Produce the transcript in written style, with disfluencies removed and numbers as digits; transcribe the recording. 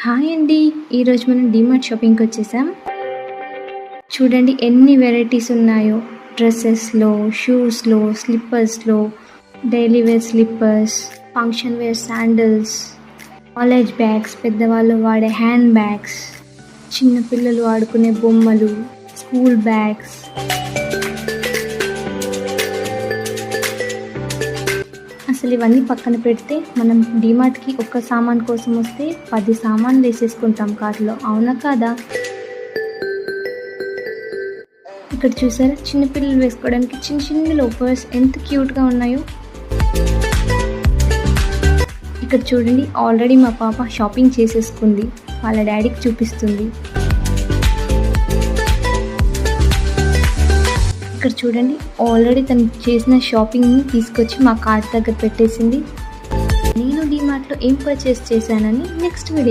Hi అండి. ఈరోజు మనం డీమార్ట్ షాపింగ్కి వచ్చేసాం. చూడండి ఎన్ని వెరైటీస్ ఉన్నాయో. డ్రెస్సెస్లో, షూస్లో, స్లిప్పర్స్లో, daily wear slippers, function wear sandals, college bags, పెద్దవాళ్ళు వాడే హ్యాండ్ బ్యాగ్స్, చిన్నపిల్లలు ఆడుకునే బొమ్మలు, స్కూల్ బ్యాగ్స్. అసలు ఇవన్నీ పక్కన పెడితే మనం డీమార్ట్కి ఒక్క సామాన్ కోసం వస్తే 10 సామాన్లు వేసేసుకుంటాం కార్ట్లో, అవునా కాదా? ఇక్కడ చూసారా చిన్నపిల్లలు వేసుకోవడానికి చిన్న చిన్న లోఫర్స్ ఎంత క్యూట్గా ఉన్నాయో. ఇక్కడ చూడండి ఆల్రెడీ మా పాప షాపింగ్ చేసేసుకుంది, వాళ్ళ డాడీకి చూపిస్తుంది. ఇక్కడ చూడండి ఆల్రెడీ తను చేసిన షాపింగ్ని తీసుకొచ్చి మా కార్ట్ దగ్గర పెట్టేసింది. నేను డీమార్ట్లో ఏం పర్చేస్ చేశానని నెక్స్ట్ వీడియో